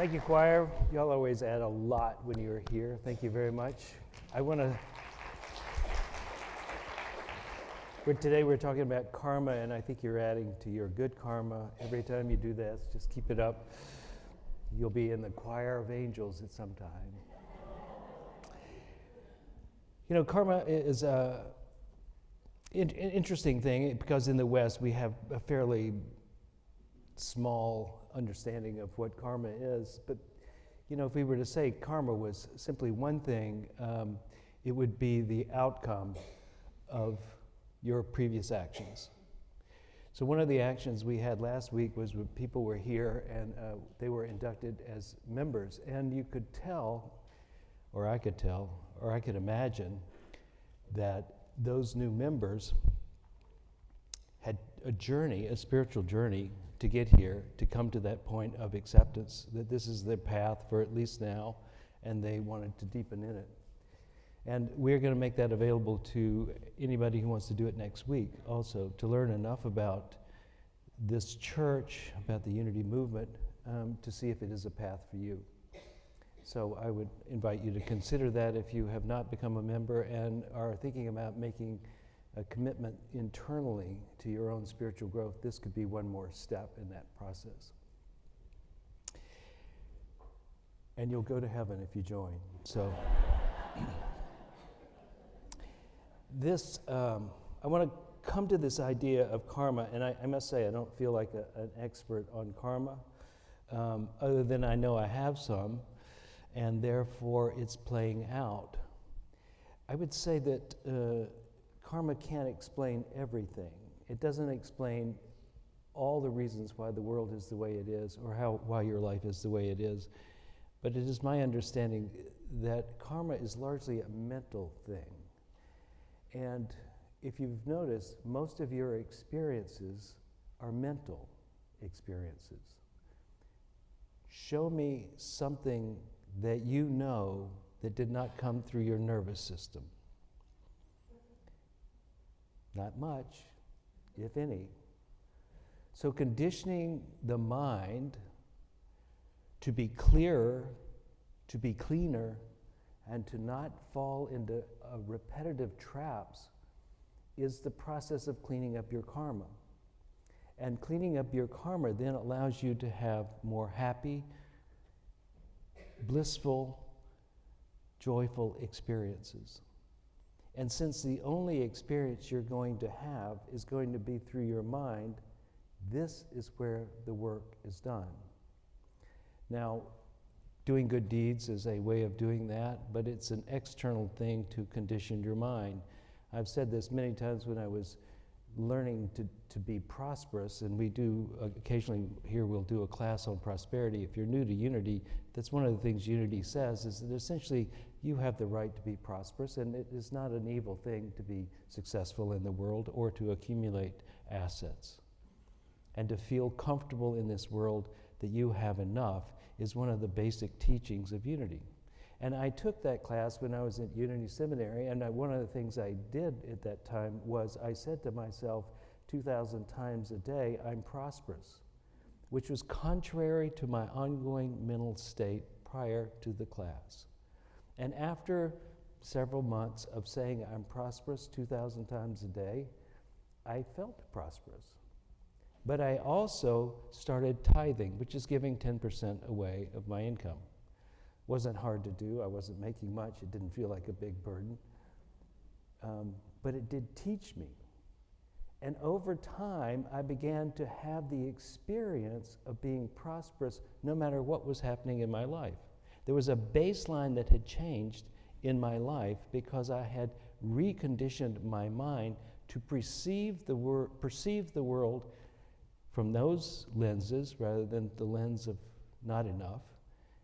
Thank you, choir. Y'all always add a lot when you're here. Thank you very much. Today we're talking about karma, and I think you're adding to your good karma. Every time you do this, just keep it up. You'll be in the choir of angels at some time. You know, karma is an interesting thing because in the West we have a fairly small understanding of what karma is. But, you know, if we were to say karma was simply one thing, it would be the outcome of your previous actions. So one of the actions we had last week was when people were here and they were inducted as members, and you could tell, or I could tell, or I could imagine that those new members had a journey, a spiritual journey, to get here, to come to that point of acceptance, that this is their path for at least now, and they wanted to deepen in it. And we're going to make that available to anybody who wants to do it next week also, to learn enough about this church, about the unity movement, to see if it is a path for you. So I would invite you to consider that if you have not become a member and are thinking about making a commitment internally to your own spiritual growth. This could be one more step in that process. And you'll go to heaven if you join. So this, I want to come to this idea of karma, and I must say I don't feel like an expert on karma, other than I know I have some, and therefore it's playing out. I would say that karma can't explain everything. It doesn't explain all the reasons why the world is the way it is or why your life is the way it is. But it is my understanding that karma is largely a mental thing. And if you've noticed, most of your experiences are mental experiences. Show me something that you know that did not come through your nervous system. Not much, if any. So conditioning the mind to be clearer, to be cleaner, and to not fall into repetitive traps is the process of cleaning up your karma. And cleaning up your karma then allows you to have more happy, blissful, joyful experiences. And since the only experience you're going to have is going to be through your mind, this is where the work is done. Now, doing good deeds is a way of doing that, but it's an external thing to condition your mind. I've said this many times when I was learning to be prosperous, and we do occasionally here we'll do a class on prosperity. If you're new to Unity, that's one of the things Unity says, is that essentially you have the right to be prosperous, and it is not an evil thing to be successful in the world or to accumulate assets. And to feel comfortable in this world that you have enough is one of the basic teachings of Unity. And I took that class when I was at Unity Seminary, and one of the things I did at that time was I said to myself 2,000 times a day, I'm prosperous, which was contrary to my ongoing mental state prior to the class. And after several months of saying I'm prosperous 2,000 times a day, I felt prosperous. But I also started tithing, which is giving 10% away of my income. Wasn't hard to do. I wasn't making much. It didn't feel like a big burden. But it did teach me. And over time, I began to have the experience of being prosperous no matter what was happening in my life. There was a baseline that had changed in my life because I had reconditioned my mind to perceive the world from those lenses rather than the lens of not enough.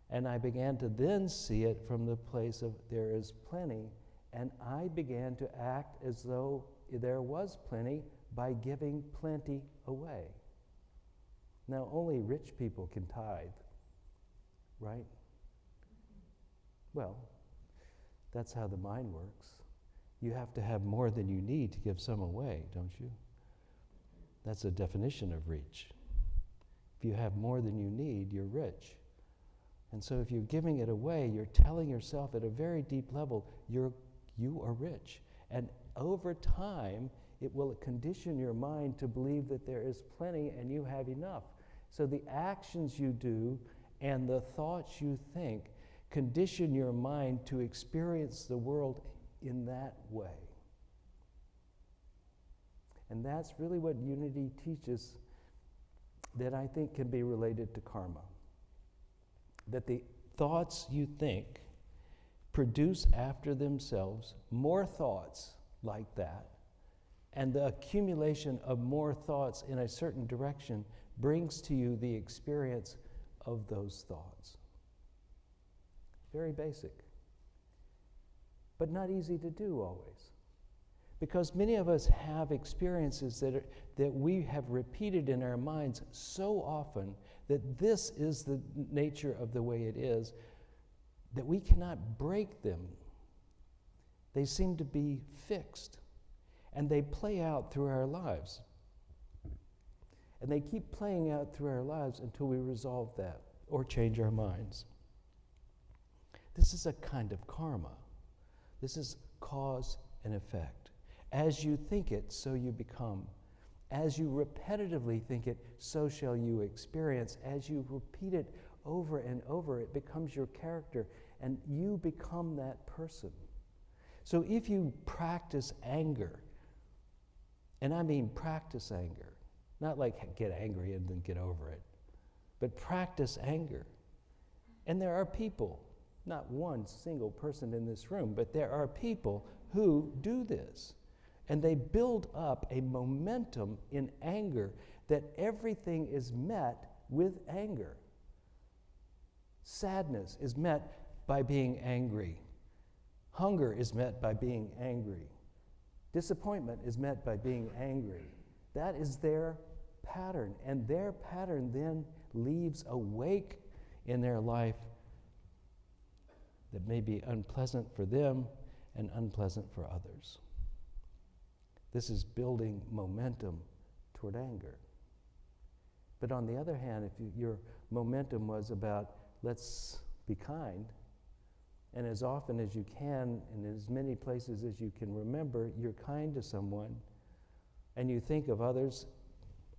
And I began to then see it from the place of there is plenty, and I began to act as though there was plenty by giving plenty away. Now, only rich people can tithe, right? Well, that's how the mind works. You have to have more than you need to give some away, don't you? That's a definition of rich. If you have more than you need, you're rich. And so if you're giving it away, you're telling yourself at a very deep level, you are rich. And over time, it will condition your mind to believe that there is plenty and you have enough. So the actions you do and the thoughts you think condition your mind to experience the world in that way. And that's really what unity teaches that I think can be related to karma. That the thoughts you think produce after themselves more thoughts like that, and the accumulation of more thoughts in a certain direction brings to you the experience of those thoughts. Very basic, but not easy to do always. Because many of us have experiences that we have repeated in our minds so often that this is the nature of the way it is, that we cannot break them. They seem to be fixed, and they play out through our lives. And they keep playing out through our lives until we resolve that or change our minds. This is a kind of karma. This is cause and effect. As you think it, so you become. As you repetitively think it, so shall you experience. As you repeat it over and over, it becomes your character, and you become that person. So if you practice anger, and I mean practice anger, not like get angry and then get over it, but practice anger. And there are people, not one single person in this room, but there are people who do this. And they build up a momentum in anger that everything is met with anger. Sadness is met by being angry. Hunger is met by being angry. Disappointment is met by being angry. That is their pattern, and their pattern then leaves a wake in their life that may be unpleasant for them and unpleasant for others. This is building momentum toward anger. But on the other hand, if your momentum was about, let's be kind, and as often as you can, and in as many places as you can remember, you're kind to someone, and you think of others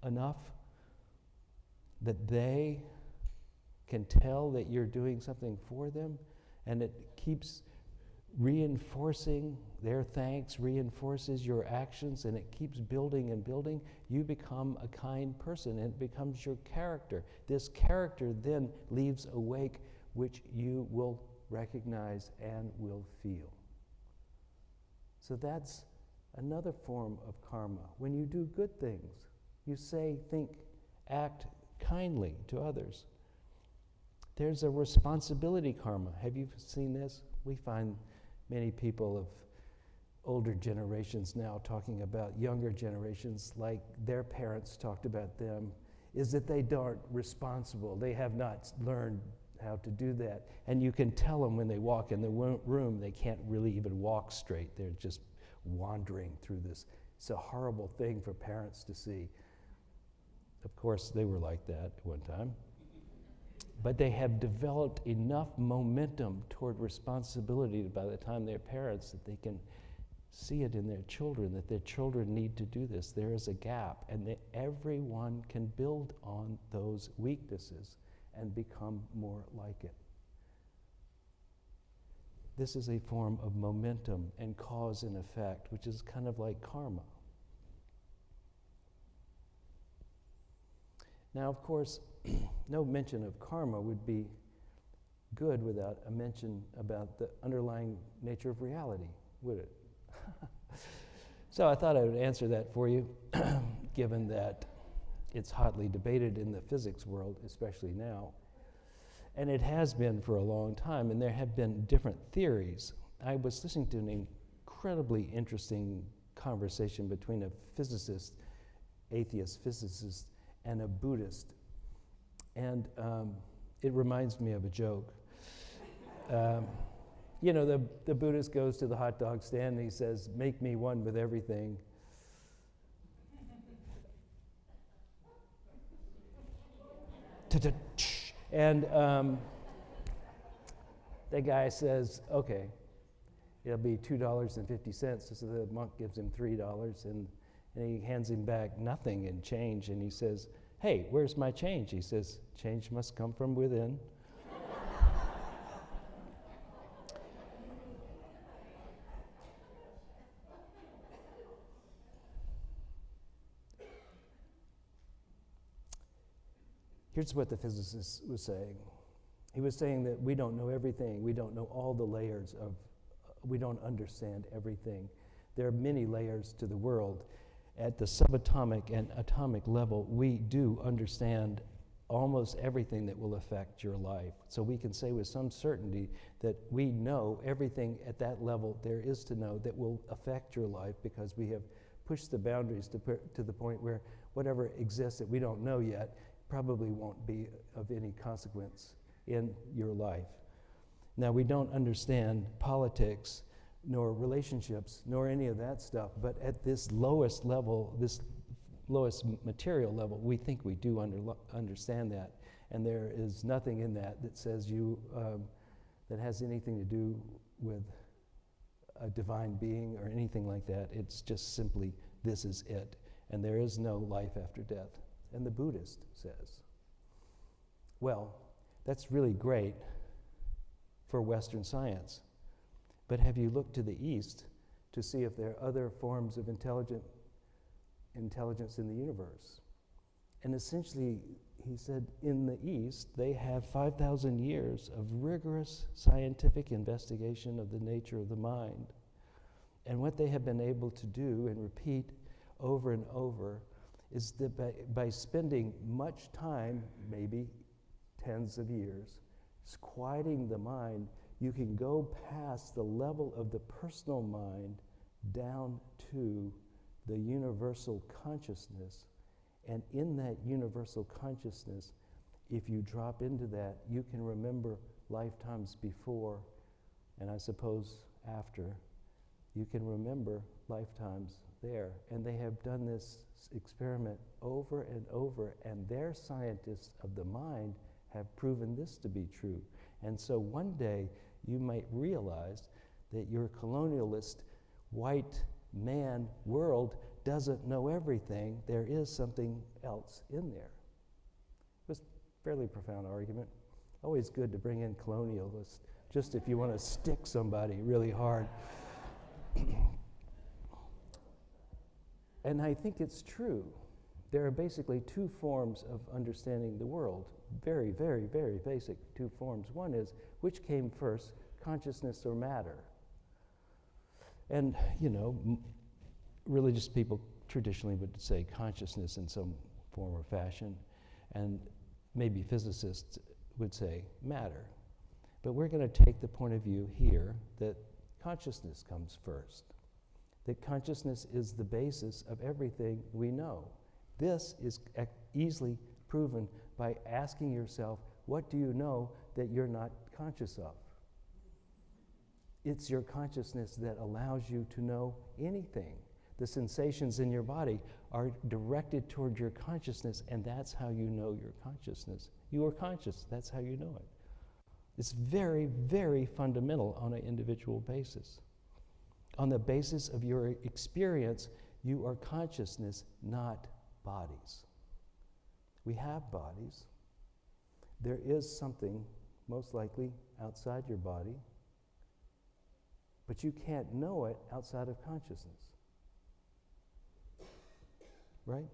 enough that they can tell that you're doing something for them, and it keeps reinforcing their thanks, reinforces your actions, and it keeps building and building, you become a kind person, and it becomes your character. This character then leaves a wake which you will recognize and will feel. So that's another form of karma. When you do good things, you say, think, act kindly to others. There's a responsibility karma. Have you seen this? We find many people of older generations now talking about younger generations like their parents talked about them, is that they aren't responsible. They have not learned how to do that. And you can tell them when they walk in the room, they can't really even walk straight. They're just wandering through this. It's a horrible thing for parents to see. Of course, they were like that at one time. But they have developed enough momentum toward responsibility by the time they're parents that they can see it in their children, that their children need to do this. There is a gap, and that everyone can build on those weaknesses and become more like it. This is a form of momentum and cause and effect, which is kind of like karma. Now, of course, no mention of karma would be good without a mention about the underlying nature of reality, would it? So I thought I would answer that for you, given that it's hotly debated in the physics world, especially now. And it has been for a long time, and there have been different theories. I was listening to an incredibly interesting conversation between a physicist, atheist physicist, and a Buddhist. And it reminds me of a joke. You know, the Buddhist goes to the hot dog stand and he says, "Make me one with everything." And The guy says, okay, it'll be $2.50. So the monk gives him $3, and he hands him back nothing in change, and he says, hey, where's my change? He says, change must come from within. Here's what the physicist was saying. He was saying that we don't know everything. We don't know all the layers of, we don't understand everything. There are many layers to the world. At the subatomic and atomic level, we do understand almost everything that will affect your life. So we can say with some certainty that we know everything at that level there is to know that will affect your life, because we have pushed the boundaries to the point where whatever exists that we don't know yet probably won't be of any consequence in your life. Now, we don't understand politics, nor relationships, nor any of that stuff, but at this lowest level, this lowest material level, we think we do understand that. And there is nothing in that that says you, that has anything to do with a divine being or anything like that. It's just simply, this is it. And there is no life after death. And the Buddhist says, well, that's really great for Western science, but have you looked to the East to see if there are other forms of intelligence in the universe? And essentially, he said, in the East, they have 5,000 years of rigorous scientific investigation of the nature of the mind. And what they have been able to do and repeat over and over is that by spending much time, maybe tens of years, quieting the mind, you can go past the level of the personal mind down to the universal consciousness. And in that universal consciousness, if you drop into that, you can remember lifetimes before, and I suppose after. You can remember lifetimes there. And they have done this experiment over and over, and their scientists of the mind have proven this to be true. And so one day you might realize that your colonialist white man world doesn't know everything. There is something else in there. It was a fairly profound argument. Always good to bring in colonialists, just if you want to stick somebody really hard. And I think it's true. There are basically two forms of understanding the world. Very, very, very basic two forms. One is, which came first, consciousness or matter? And, you know, religious people traditionally would say consciousness in some form or fashion, and maybe physicists would say matter. But we're going to take the point of view here that consciousness comes first, that consciousness is the basis of everything we know. This is easily proven by asking yourself, what do you know that you're not conscious of? It's your consciousness that allows you to know anything. The sensations in your body are directed toward your consciousness, and that's how you know your consciousness. You are conscious, that's how you know it. It's very, very fundamental on an individual basis. On the basis of your experience, you are consciousness, not bodies. We have bodies. There is something, most likely, outside your body, but you can't know it outside of consciousness. Right?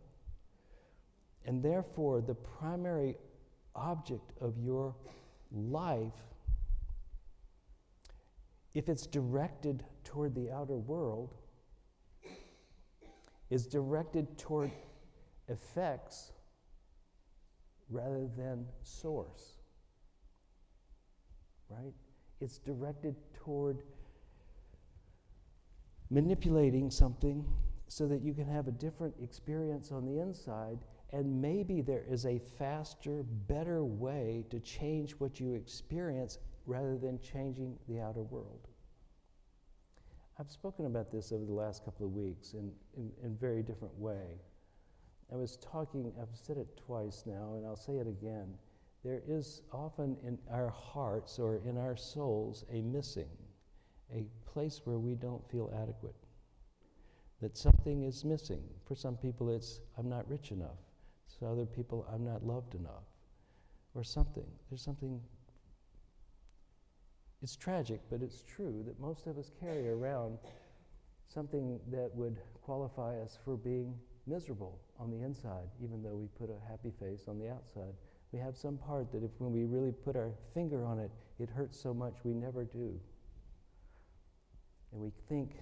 And therefore, the primary object of your life, if it's directed toward the outer world, is directed toward effects rather than source. Right? It's directed toward manipulating something so that you can have a different experience on the inside, and maybe there is a faster, better way to change what you experience rather than changing the outer world. I've spoken about this over the last couple of weeks in a very different way. I've said it twice now, and I'll say it again, there is often in our hearts or in our souls a missing, a place where we don't feel adequate, that something is missing. For some people it's, I'm not rich enough. For other people, I'm not loved enough, or something. There's something. It's tragic, but it's true that most of us carry around something that would qualify us for being miserable on the inside, even though we put a happy face on the outside. We have some part that when we really put our finger on it, it hurts so much we never do. And we think,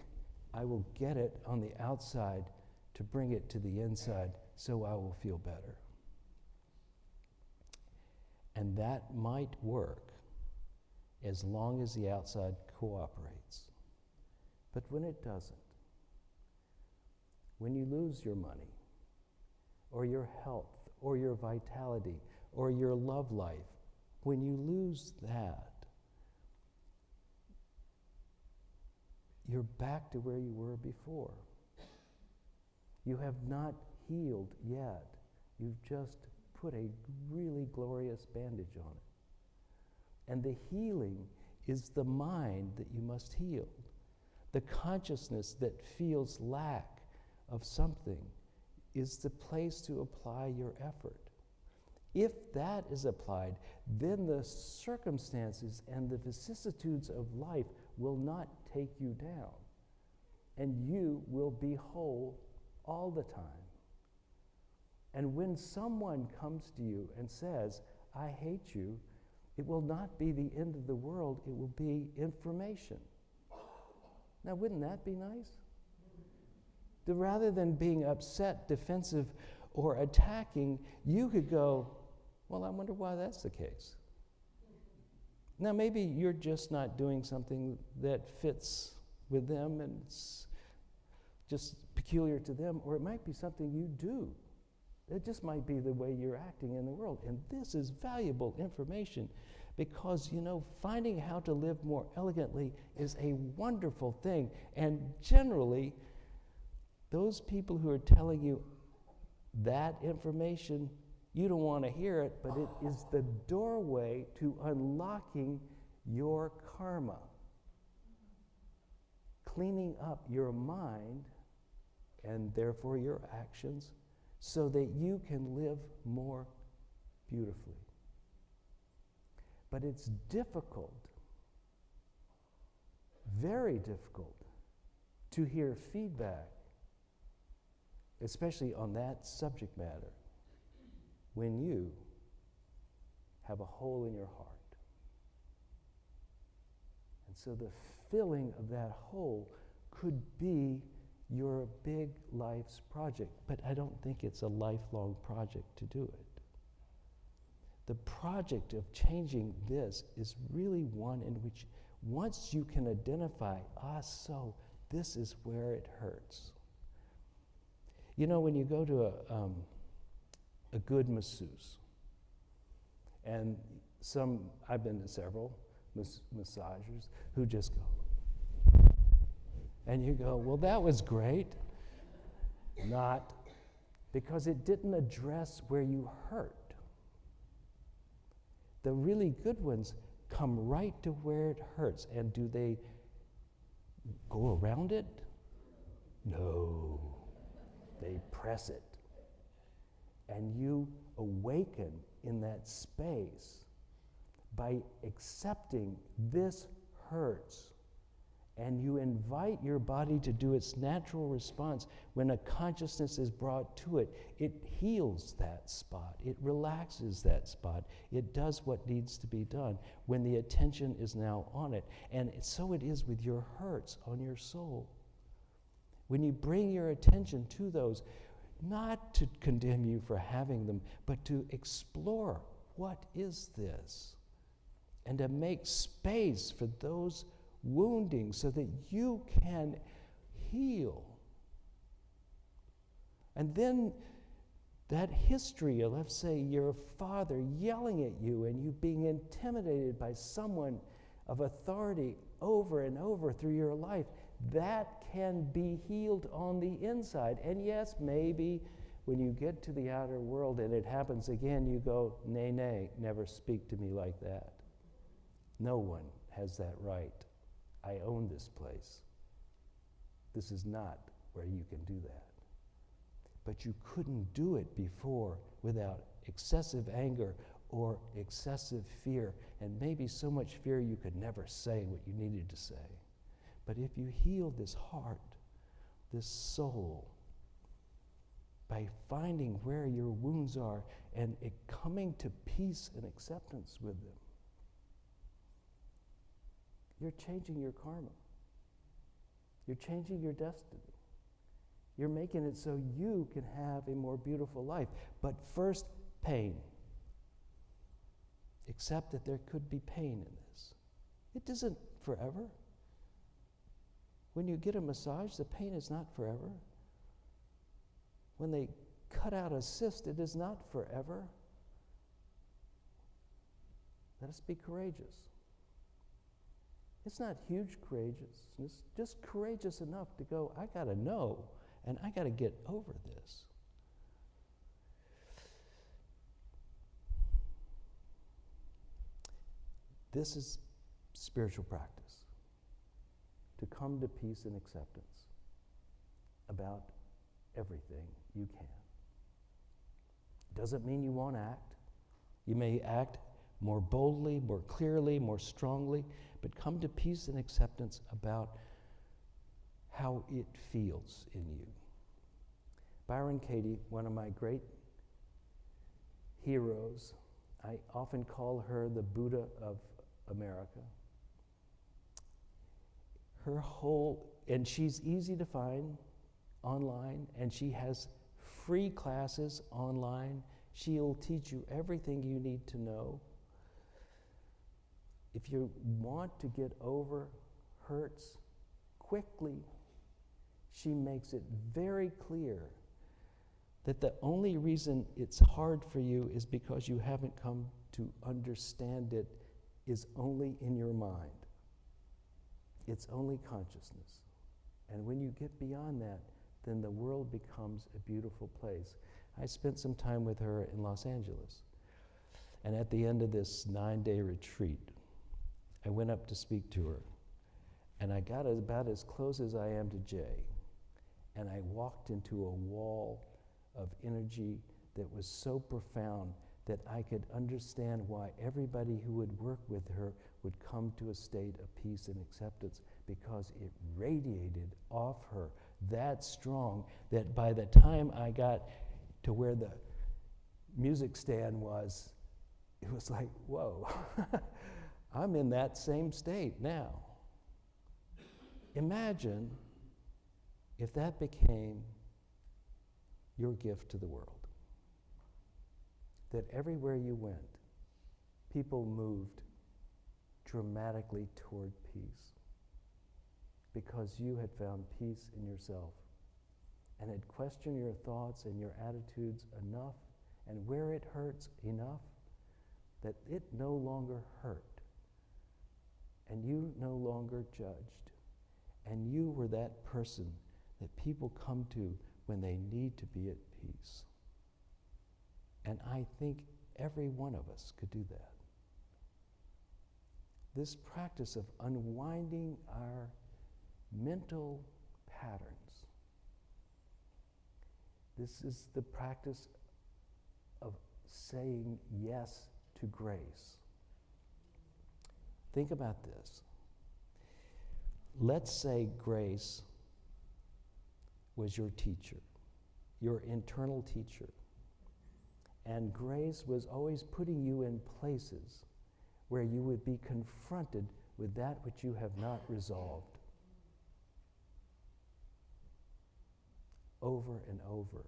I will get it on the outside to bring it to the inside so I will feel better. And that might work as long as the outside cooperates. But when it doesn't, when you lose your money, or your health, or your vitality, or your love life, when you lose that, you're back to where you were before. You have not healed yet. You've just put a really glorious bandage on it. And the healing is the mind that you must heal. The consciousness that feels lack of something is the place to apply your effort. If that is applied, then the circumstances and the vicissitudes of life will not take you down, and you will be whole all the time. And when someone comes to you and says, I hate you, it will not be the end of the world, it will be information. Now, wouldn't that be nice? Rather than being upset, defensive, or attacking, you could go, well, I wonder why that's the case. Now, maybe you're just not doing something that fits with them and it's just peculiar to them, or it might be something you do. It just might be the way you're acting in the world. And this is valuable information because, finding how to live more elegantly is a wonderful thing. And generally, those people who are telling you that information, you don't want to hear it, but it is the doorway to unlocking your karma, cleaning up your mind and therefore your actions so that you can live more beautifully. But it's difficult, very difficult, to hear feedback, especially on that subject matter, when you have a hole in your heart. And so the filling of that hole could be your big life's project, but I don't think it's a lifelong project to do it. The project of changing this is really one in which once you can identify, so this is where it hurts. When you go to a good masseuse, and I've been to several massagers who just go, and you go, well, that was great. Not, because it didn't address where you hurt. The really good ones come right to where it hurts. And do they go around it? No. They press it. And you awaken in that space by accepting this hurts. And you invite your body to do its natural response. When a consciousness is brought to it, it heals that spot. It relaxes that spot. It does what needs to be done when the attention is now on it. And so it is with your hurts on your soul. When you bring your attention to those, not to condemn you for having them, but to explore, what is this? And to make space for those wounding so that you can heal. And then that history of, let's say, your father yelling at you and you being intimidated by someone of authority over and over through your life, that can be healed on the inside. And yes, maybe When you get to the outer world and it happens again, you go, nay, nay, never speak to me like that. No one has that right. I own this place. This is not where you can do that. But you couldn't do it before without excessive anger or excessive fear, and maybe so much fear you could never say what you needed to say. But if you heal this heart, this soul, by finding where your wounds are and coming to peace and acceptance with them, you're changing your karma. You're changing your destiny. You're making it so you can have a more beautiful life. But first, pain. Accept that there could be pain in this. It isn't forever. When you get a massage, the pain is not forever. When they cut out a cyst, it is not forever. Let us be courageous. It's not huge courageousness, just courageous enough to go, I got to know, and I got to get over this. This is spiritual practice. To come to peace and acceptance about everything you can. Doesn't mean you won't act. You may act more boldly, more clearly, more strongly, but come to peace and acceptance about how it feels in you. Byron Katie, one of my great heroes, I often call her the Buddha of America. Her whole, and she's easy to find online, and she has free classes online. She'll teach you everything you need to know. If you want to get over hurts quickly, she makes it very clear that the only reason it's hard for you is because you haven't come to understand it is only in your mind. It's only consciousness. And when you get beyond that, then the world becomes a beautiful place. I spent some time with her in Los Angeles. And at the end of this 9-day retreat, I went up to speak to her. And I got about as close as I am to Jay. And I walked into a wall of energy that was so profound that I could understand why everybody who would work with her would come to a state of peace and acceptance, because it radiated off her that strong that by the time I got to where the music stand was, it was like, whoa, I'm in that same state now. Imagine if that became your gift to the world. That everywhere you went, people moved dramatically toward peace because you had found peace in yourself and had questioned your thoughts and your attitudes enough, and where it hurts enough that it no longer hurt and you no longer judged, and you were that person that people come to when they need to be at peace. And I think every one of us could do that. This practice of unwinding our mental patterns. This is the practice of saying yes to grace. Think about this. Let's say grace was your teacher, your internal teacher. And grace was always putting you in places where you would be confronted with that which you have not resolved. Over and over.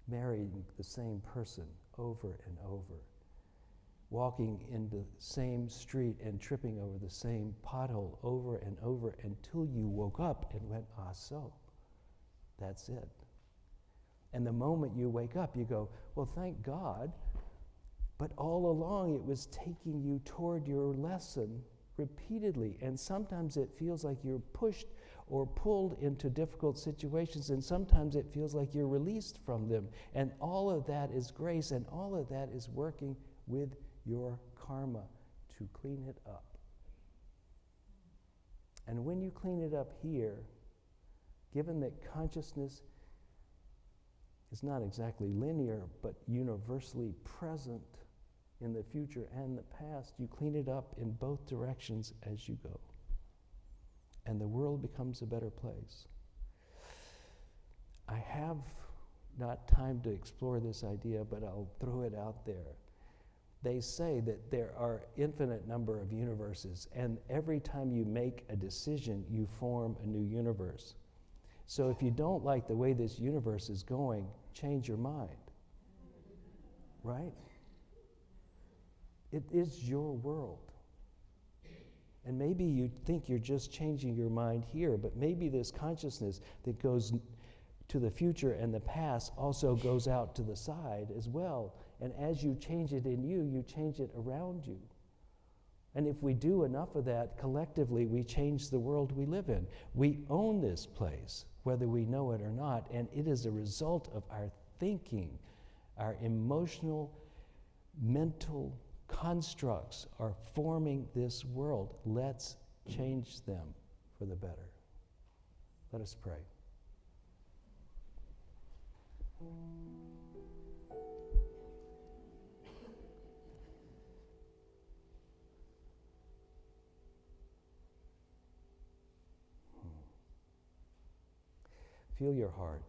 Marrying the same person over and over. Walking in the same street and tripping over the same pothole over and over until you woke up and went, ah, so, that's it. And the moment you wake up, you go, well, thank God, but all along it was taking you toward your lesson repeatedly. And sometimes it feels like you're pushed or pulled into difficult situations, and sometimes it feels like you're released from them. And all of that is grace, and all of that is working with your karma to clean it up. And when you clean it up here, given that consciousness is not exactly linear, but universally present in the future and the past, you clean it up in both directions as you go. And the world becomes a better place. I have not time to explore this idea, but I'll throw it out there. They say that there are infinite number of universes, and every time you make a decision, you form a new universe. So if you don't like the way this universe is going, change your mind. Right? It is your world. And maybe you think you're just changing your mind here, but maybe this consciousness that goes to the future and the past also goes out to the side as well. And as you change it in you, you change it around you. And if we do enough of that, collectively, we change the world we live in. We own this place, whether we know it or not, and it is a result of our thinking. Our emotional, mental constructs are forming this world. Let's change them for the better. Let us pray. Feel your heart,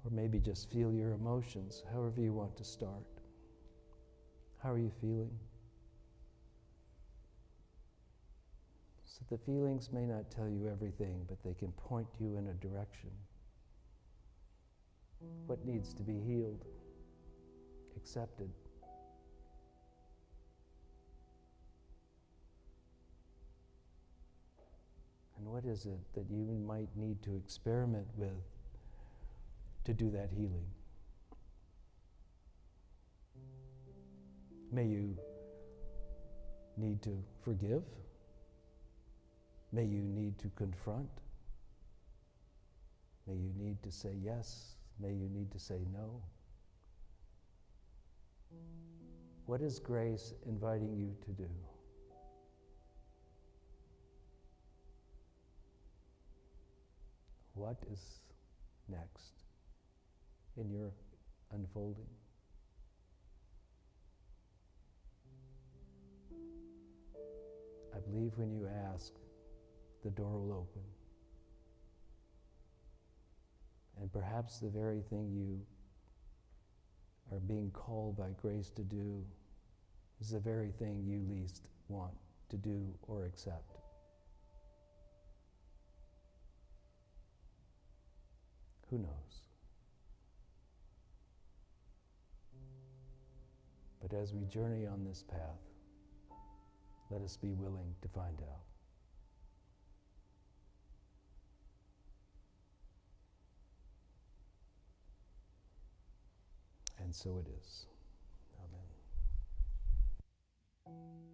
or maybe just feel your emotions, however you want to start. How are you feeling? So the feelings may not tell you everything, but they can point you in a direction. What needs to be healed, accepted? And what is it that you might need to experiment with to do that healing? May you need to forgive. May you need to confront. May you need to say yes. May you need to say no. What is grace inviting you to do? What is next in your unfolding? I believe when you ask, the door will open. And perhaps the very thing you are being called by grace to do is the very thing you least want to do or accept. Who knows? But as we journey on this path, let us be willing to find out. And so it is. Amen.